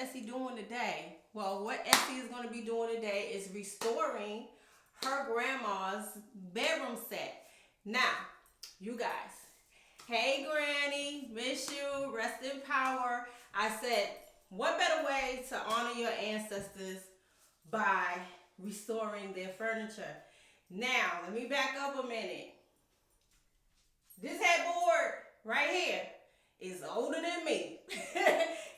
Essie doing today? Well, what Essie is going to be doing today is restoring her grandma's bedroom set. Now, you guys, hey Granny, miss you, rest in power. I said, what better way to honor your ancestors by restoring their furniture? Now, let me back up a minute. This headboard right here is older than me.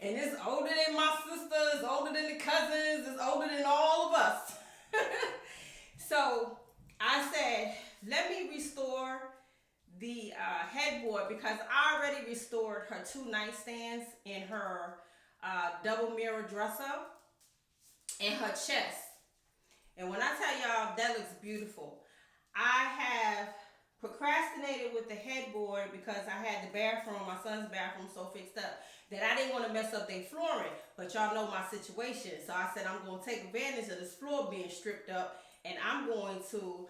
And it's older than my sister, it's older than the cousins, it's older than all of us. So I said, let me restore the headboard because I already restored her 2 nightstands and her double mirror dresser and her chest. And when I tell y'all that looks beautiful, I have procrastinated with the headboard because I had the bathroom, my son's bathroom, so fixed up that I didn't want to mess up their flooring. But y'all know my situation, so I said I'm going to take advantage of this floor being stripped up, and I'm going to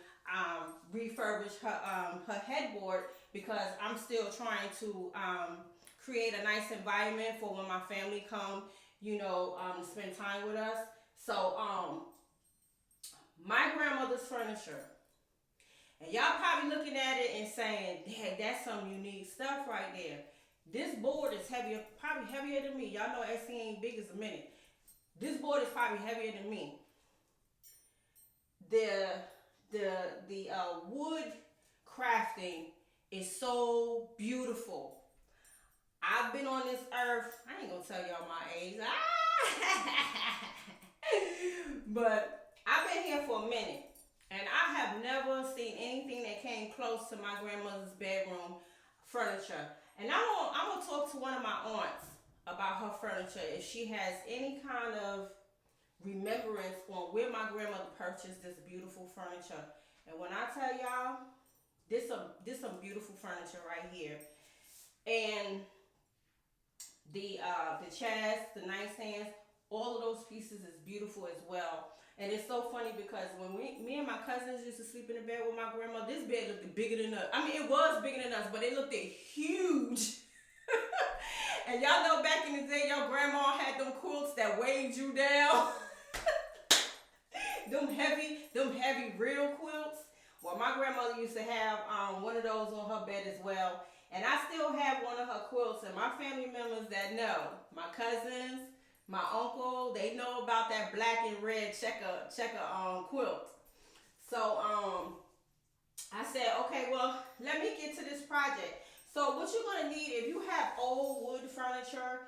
refurbish her headboard because I'm still trying to create a nice environment for when my family come, spend time with us. So my grandmother's furniture. And y'all probably looking at it and saying, "Dang, that's some unique stuff right there." This board is heavier, probably heavier than me. Y'all know SC ain't big as a minute. This board is probably heavier than me. The wood crafting is so beautiful. I've been on this earth. I ain't gonna tell y'all my age. But I've been here for a minute. And I have never seen anything that came close to my grandmother's bedroom furniture. And I'm going to talk to one of my aunts about her furniture if she has any kind of remembrance on where my grandmother purchased this beautiful furniture. And when I tell y'all, this some beautiful furniture right here. And the chest, the nightstands, all of those pieces is beautiful as well. And it's so funny because when me and my cousins used to sleep in the bed with my grandma, this bed looked bigger than us. I mean, it was bigger than us, but it looked huge. And y'all know back in the day, your grandma had them quilts that weighed you down. them heavy real quilts. Well, my grandmother used to have one of those on her bed as well. And I still have one of her quilts. And my family members that know, my cousins, my uncle, they know about that black and red checker quilt. So I said, okay, well, let me get to this project. So what you're gonna need, if you have old wood furniture,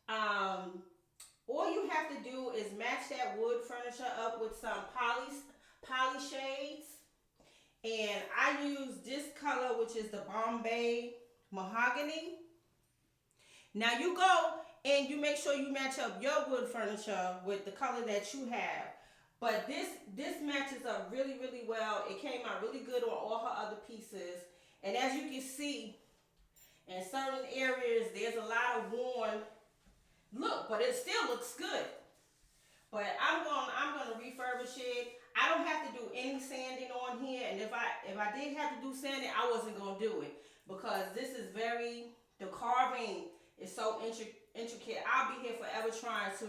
all you have to do is match that wood furniture up with some poly shades. And I use this color, which is the Bombay Mahogany. Now you go and you make sure you match up your wood furniture with the color that you have. But this matches up really, really well. It came out really good on all her other pieces. And as you can see, in certain areas, there's a lot of worn look, but it still looks good. But I'm gonna refurbish it. I don't have to do any sanding on here. And if I did have to do sanding, I wasn't gonna do it because this is the carving is so intricate. I'll be here forever trying to,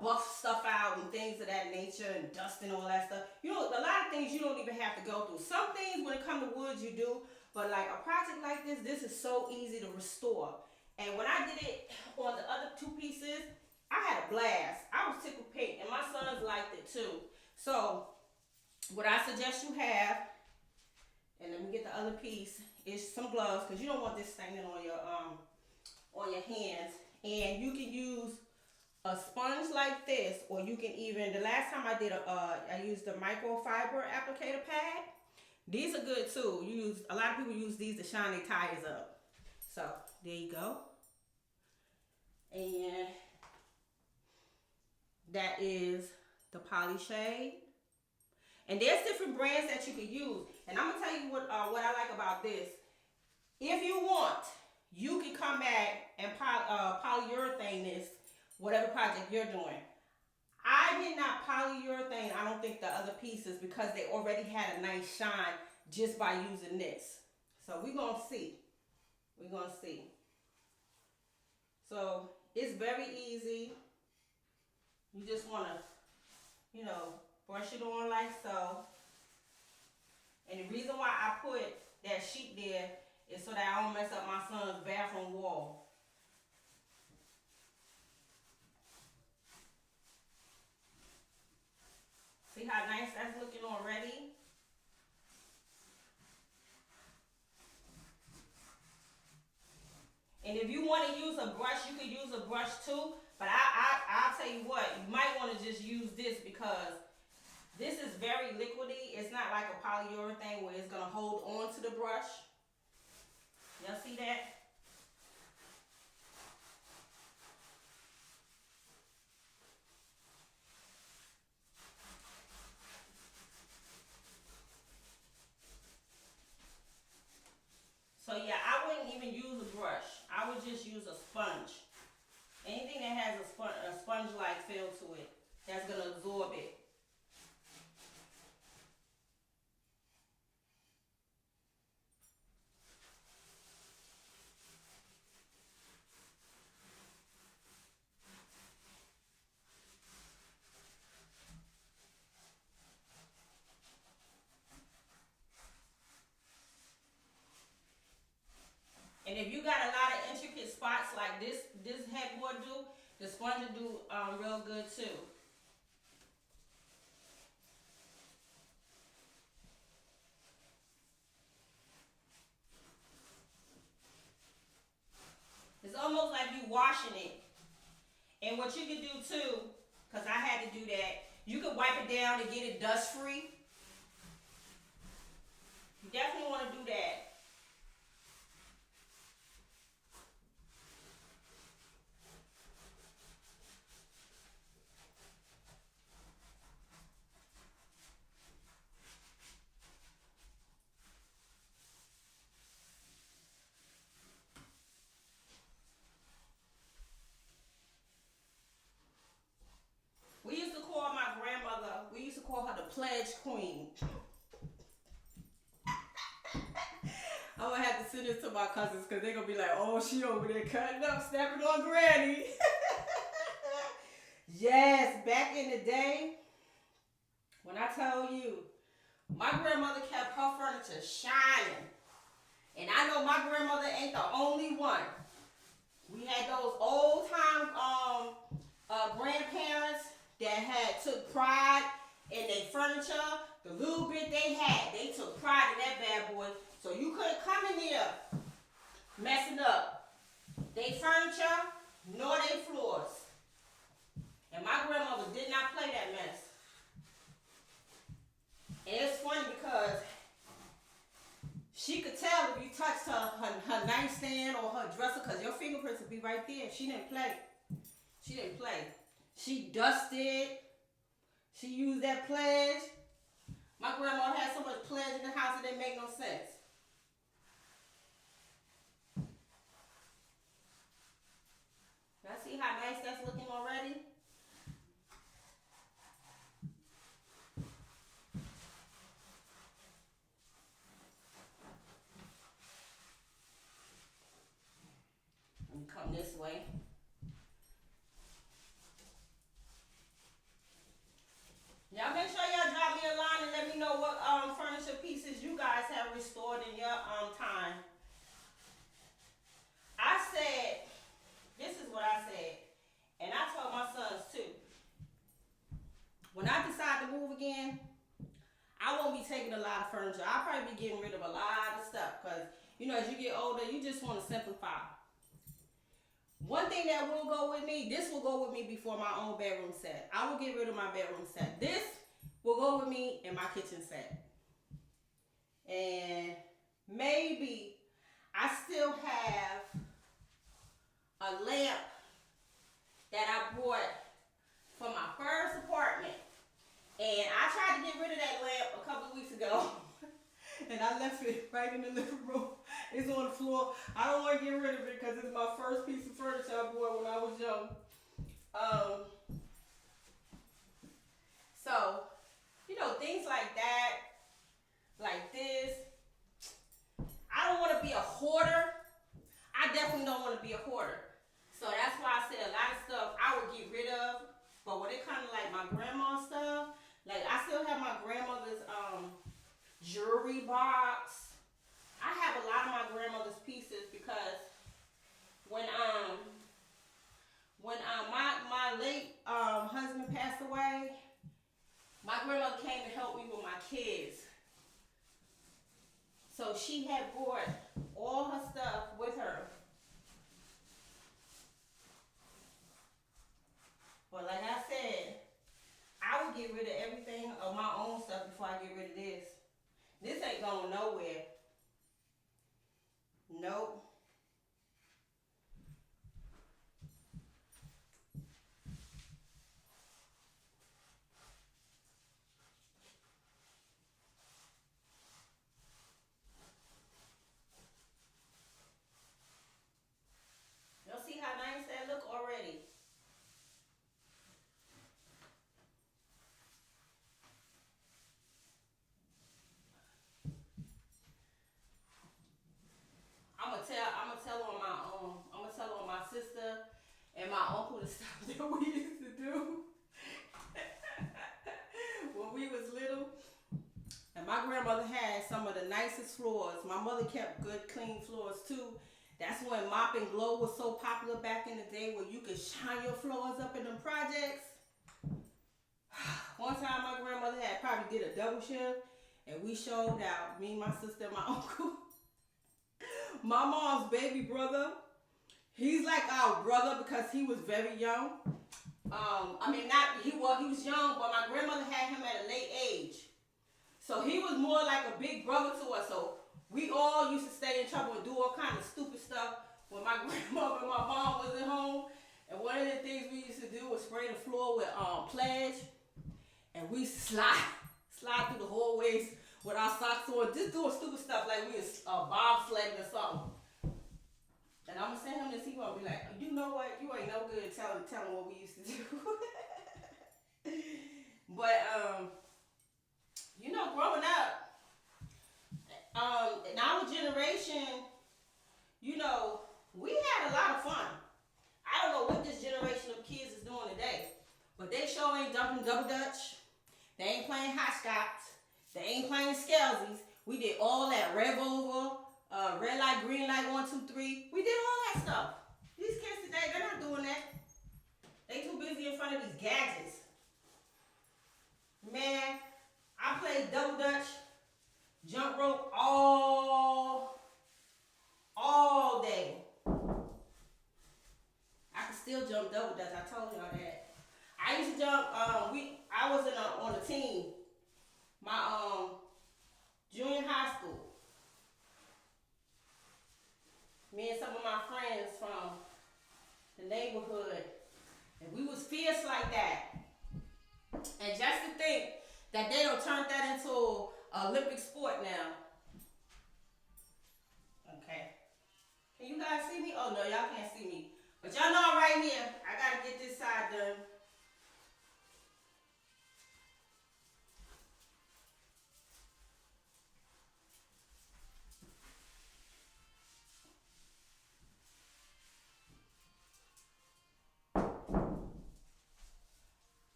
buff stuff out and things of that nature and dust and all that stuff. A lot of things you don't even have to go through. Some things when it comes to woods you do, but like a project like this is so easy to restore. And when I did it on the other 2 pieces, I had a blast. I was tickled pink and my sons liked it too. So what I suggest you have, and let me get the other piece, is some gloves because you don't want this staining on your hands. And you can use a sponge like this, or you can even, the last time I did I used the microfiber applicator pad. These are good too. A lot of people use these to shine their tires up. So there you go. And that is the poly shade. And there's different brands that you can use. And I'm gonna tell you what I like about this. If you want, you can come back and polyurethane this, whatever project you're doing. I did not polyurethane, I don't think, the other pieces because they already had a nice shine just by using this. So we're gonna see. So it's very easy. You just want to, you know, brush it on like so. And the reason why I put that sheet there is so that I don't mess up my son's bathroom wall. See how nice that's looking already? And if you want to use a brush, you could use a brush too. But I'll tell you what, you might want to just use this because this is very liquidy. It's not like a polyurethane where it's going to hold on to the brush. Y'all see that? So yeah, I wouldn't even use a brush. I would just use a sponge. Anything that has a sponge-like feel to it, that's going to absorb it. And if you got a lot of intricate spots like this headboard do, the sponge will do real good too. It's almost like you washing it. And what you can do too, because I had to do that, you can wipe it down to get it dust free. You definitely want to do that. We used to call my grandmother, we used to call her the pledge queen. I'm gonna have to send this to my cousins because they're gonna be like, oh, she over there cutting up, snapping on Granny. Yes, back in the day, when I tell you, my grandmother kept her furniture shining. And I know my grandmother ain't the only one. We had those old time grandparents that took pride in their furniture. The little bit they had, they took pride in that bad boy. So you couldn't come in there messing up they furniture nor they floors. And my grandmother did not play that mess. And it's funny because she could tell if you touched her nightstand or her dresser because your fingerprints would be right there. She didn't play. She didn't play. She dusted. She used that pledge. My grandma had so much pledge in the house it didn't make no sense. Y'all see how nice that's looking already? Let me come this way. Y'all make sure y'all drop me a line and let me know what furniture pieces you guys have restored in your time. I said, this is what I said, and I told my sons too. When I decide to move again, I won't be taking a lot of furniture. I'll probably be getting rid of a lot of stuff because, you know, as you get older, you just want to simplify. One thing that will go with me, this will go with me before my own bedroom set. I will get rid of my bedroom set. This will go with me in my kitchen set. And maybe I still have a lamp that I bought for my first apartment. And I tried to get rid of that lamp a couple of weeks ago. And I left it right in the living room. It's on the floor. I don't want to get rid of it because it's my first piece of furniture I bought when I was young. So, you know, things like that, like this. I don't want to be a hoarder. I definitely don't want to be a hoarder. So jewelry box. I have a lot of my grandmother's pieces because when my late husband passed away, my grandmother came to help me with my kids. So she had brought all her stuff with her. But like I said, I would get rid of everything of my own stuff before I get rid of this. This ain't going nowhere. Nope. Y'all see how nice that look already? I'm gonna tell on my sister and my uncle the stuff that we used to do when we was little. And my grandmother had some of the nicest floors. My mother kept good, clean floors too. That's when Mop and Glow was so popular back in the day, where you could shine your floors up in them projects. One time my grandmother had probably did a double shift, and we showed out, me, my sister, and my uncle. My mom's baby brother, he's like our brother because he was very young. He was young, but my grandmother had him at a late age. So he was more like a big brother to us. So we all used to stay in trouble and do all kind of stupid stuff when my grandmother and my mom wasn't home. And one of the things we used to do was spray the floor with pledge, and we slide through the hallways with our socks on, just doing stupid stuff like we was bobsledding or something. And I'm gonna send him this, he gonna be like, you know what, you ain't no good telling what we used to do. But growing up, in our generation, we had a lot of fun. I don't know what this generation of kids is doing today, but they sure ain't dumping double dutch. They ain't playing hopscotch. They ain't playing scalesies. We did all that. Red over, red light, green light, 1, 2, 3. We did all that stuff. These kids today, they're not doing that. They too busy in front of these gadgets. Man, I played double dutch, jump rope all day. I can still jump double dutch. I told y'all that. I used to jump. I was on a team. My junior high school. Me and some of my friends from the neighborhood, and we was fierce like that. And just to think that they don't turn that into an Olympic sport now. Okay. Can you guys see me? Oh no, y'all can't see me. But y'all know I'm right here. I gotta get this side done.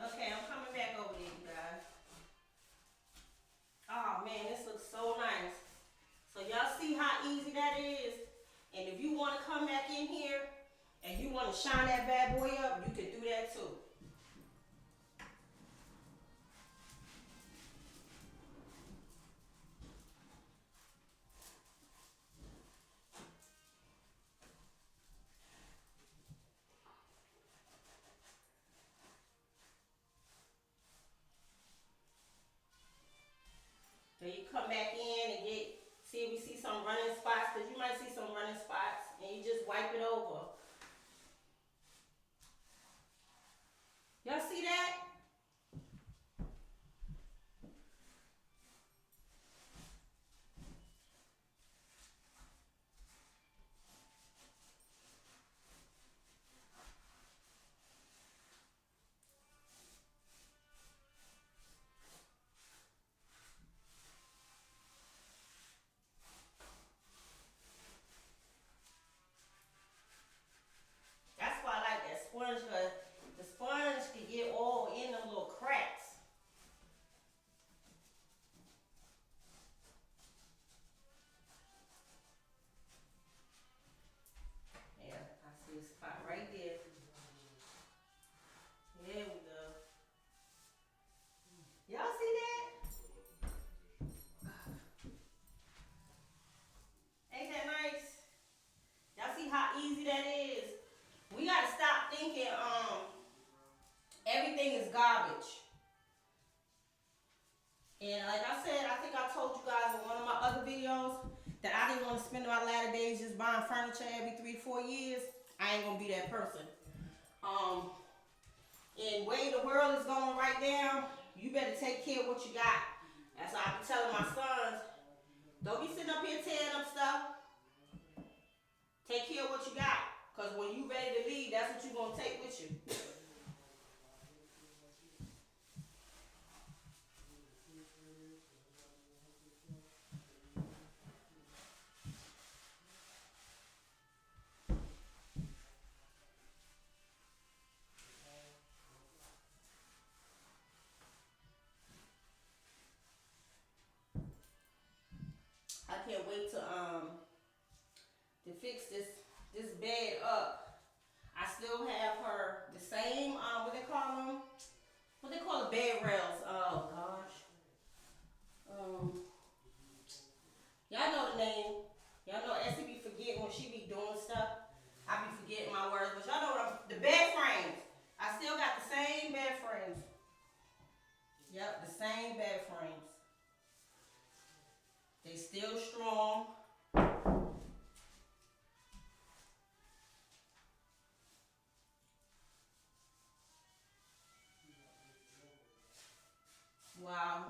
Okay, I'm coming back over there, you guys. Oh man, this looks so nice. So y'all see how easy that is? And if you want to come back in here and you want to shine that bad boy up, you can do that too. So you come back in and see if we see some running spots, because you might see some running spots, and you just wipe it over. Y'all see that? everything is garbage. And like I said, I think I told you guys in one of my other videos that I didn't want to spend my latter days just buying furniture every 3-4 years. I ain't gonna be that person. And way the world is going right now, you better take care of what you got. That's why I be telling my sons, don't be sitting up here tearing up stuff. Take care of what you got. Because when you ready to leave, that's what you're going to take with you. I can't wait to fix this bed up. I still have her the same what they call them? What they call the bed rails? Oh gosh. Y'all know the name. Y'all know Essie be forgetting when she be doing stuff. I be forgetting my words, but y'all know what the bed frames. I still got the same bed frames. Yep, the same bed frames. They still strong. Wow.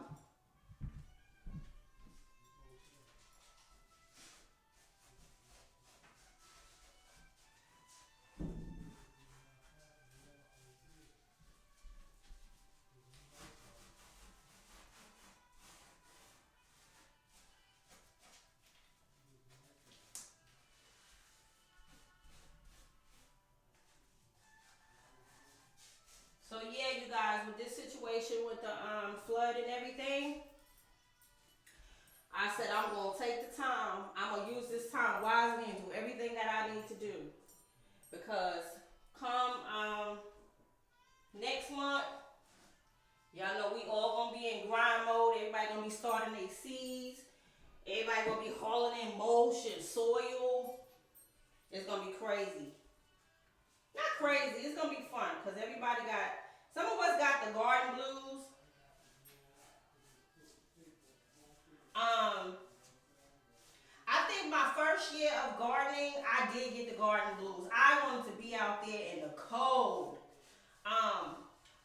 So yeah, you guys, with this situation with the flood and everything, I said I'm gonna take the time. I'm gonna use this time wisely and do everything that I need to do. Because come next month, y'all know we all gonna be in grind mode. Everybody gonna be starting their seeds. Everybody gonna be hauling in mulch and soil. It's gonna be crazy. Not crazy, it's gonna be fun because everybody got, some of us got the garden blues. I think my first year of gardening, I did get the garden blues. I wanted to be out there in the cold.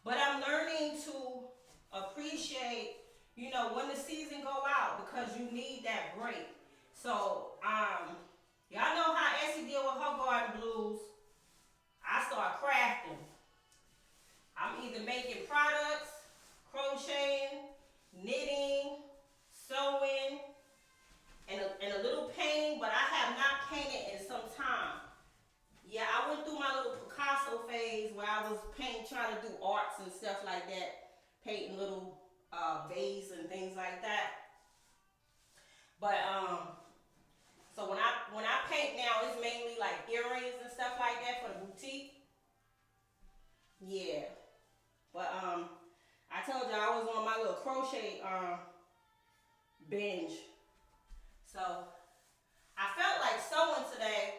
But I'm learning to appreciate, you know, when the season go out because you need that break. So, y'all know how Essie deal with her garden blues. I start crafting. I'm either making products, crocheting, knitting, sewing, and a little painting, but I have not painted in some time. Yeah, I went through my little Picasso phase where I was trying to do arts and stuff like that, painting little vase and things like that. But so when I paint now, it's mainly like earrings and stuff like that for the boutique. Yeah. But I told you I was on my little crochet binge. So I felt like sewing today.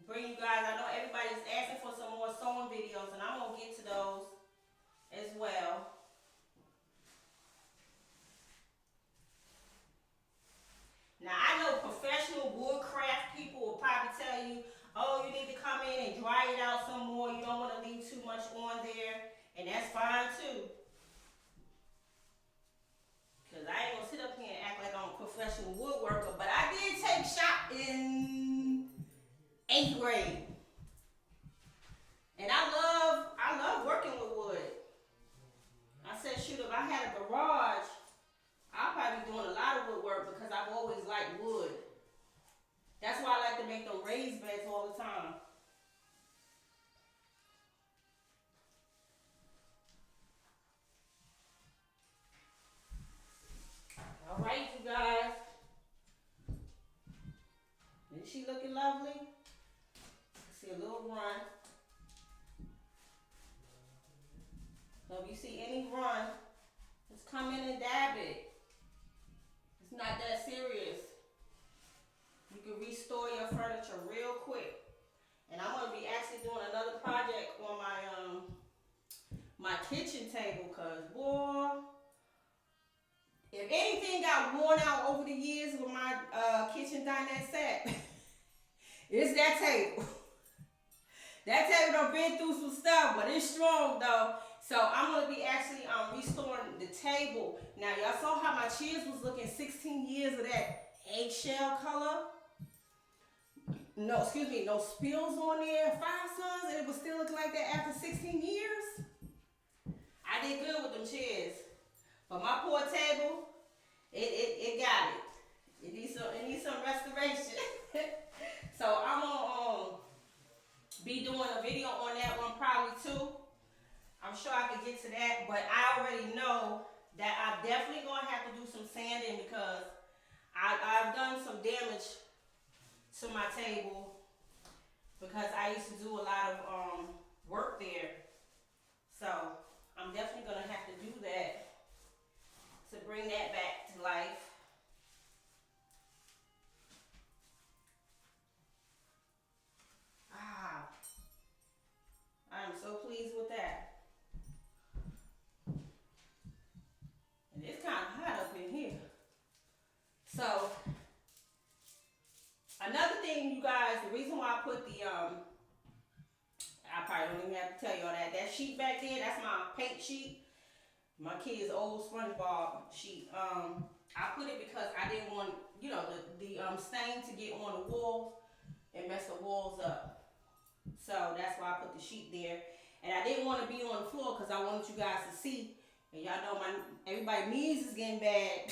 Bring you guys, I know everybody's asking for some more sewing videos, and I'm gonna get to those as well. Now, I know professional woodcraft people will probably tell you, oh, you need to come in and dry it out some more. You don't want to leave too much on there. And that's fine, too. Because I ain't going to sit up here and act like I'm a professional woodworker. But I did take shop in 8th grade. And I love working with wood. I said, shoot, if I had a garage, I'll probably be doing a lot of woodwork because I've always liked wood. That's why I like to make them raised beds all the time. All right, you guys. Isn't she looking lovely? I see a little run. So if you see any run, just come in and dab it. It's not that serious. You can restore your furniture real quick. And I'm going to be actually doing another project on my kitchen table, because, boy, if anything got worn out over the years with my kitchen dinette set, it's that table. That table done been through some stuff, but it's strong though. So I'm gonna be actually restoring the table. Now y'all saw how my chairs was looking 16 years of that eggshell color. No, excuse me, no spills on there, 5 suns, and it was still looking like that after 16 years. I did good with them chairs. But my poor table, it got it. It needs some restoration. So I'm gonna be doing a video on that one probably too. I'm sure I could get to that, but I already know that I'm definitely gonna have to do some sanding because I've done some damage to my table because I used to do a lot of work there. So I'm definitely gonna have to do that to bring that back to life. I'm so pleased with that. And it's kind of hot up in here. So, another thing, you guys, the reason why I put the, I probably don't even have to tell y'all that sheet back there, that's my paint sheet. My kid's old SpongeBob sheet. I put it because I didn't want, you know, the stain to get on the walls and mess the walls up. So that's why I put the sheet there. And I didn't want to be on the floor because I wanted you guys to see. And y'all know everybody's knees is getting bad.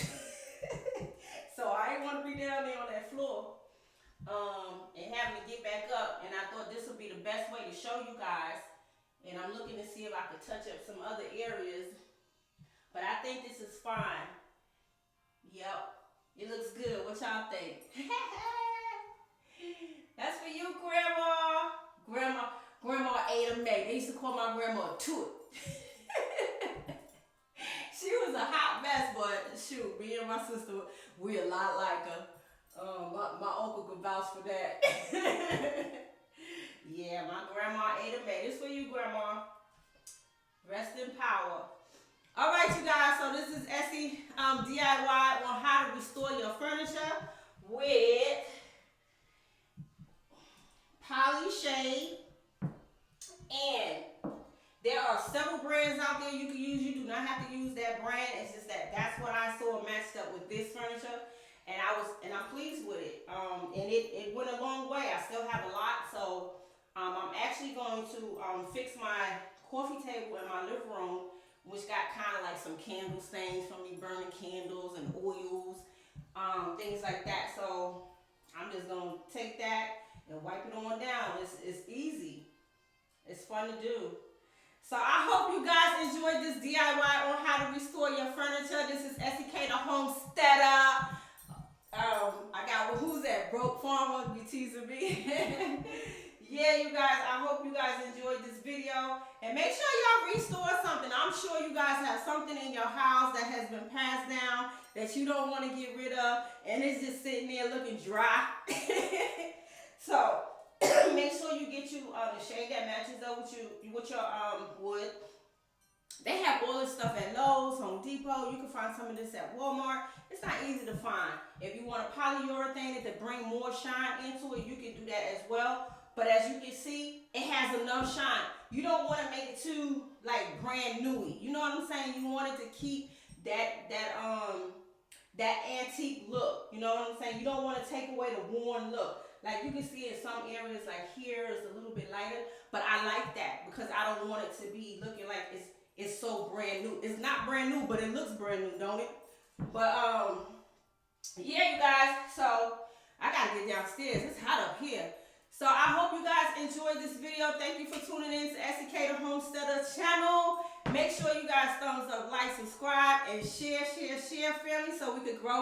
So I didn't want to be down there on that floor and having to get back up. And I thought this would be the best way to show you guys. And I'm looking to see if I could touch up some other areas. But I think this is fine. Yep. It looks good. What y'all think? That's for you, Grandma. Grandma ate a May. They used to call my grandma a toot. She was a hot mess, but shoot, me and my sister, we a lot like her. My uncle could vouch for that. Yeah, my grandma ate a May. This for you, Grandma. Rest in power. All right, you guys. So this is Essie DIY on how to restore your furniture with Polyshade, and there are several brands out there you can use. You do not have to use that brand. It's just that's what I saw matched up with this furniture, and I'm pleased with it. And it went a long way. I still have a lot, so I'm actually going to fix my coffee table in my living room, which got kind of like some candle stains from me burning candles and oils, things like that. So I'm just gonna take that and wipe it on down. It's easy. It's fun to do. So I hope you guys enjoyed this DIY on how to restore your furniture. This is Esikhomesteddah. I got, who's that? Broke Farmer, you teasing me. Yeah, you guys, I hope you guys enjoyed this video. And make sure y'all restore something. I'm sure you guys have something in your house that has been passed down that you don't want to get rid of, and it's just sitting there looking dry. So make sure you get you the shade that matches up with your wood. They have all this stuff at Lowe's, Home Depot. You can find some of this at Walmart. It's not easy to find. If you want a polyurethane to bring more shine into it, you can do that as well. But as you can see, it has enough shine. You don't want to make it too like brand newy. You know what I'm saying? You want it to keep that antique look. You know what I'm saying? You don't want to take away the worn look. Like you can see in some areas, like here is a little bit lighter, but I like that because I don't want it to be looking like it's so brand new. It's not brand new, but it looks brand new, don't it? But yeah, you guys. So I gotta get downstairs. It's hot up here. So I hope you guys enjoyed this video. Thank you for tuning in to Esikhomesteddah channel. Make sure you guys thumbs up, like, subscribe, and share, family, so we could grow.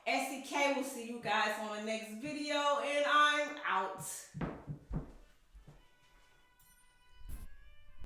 SEK will see you guys on the next video.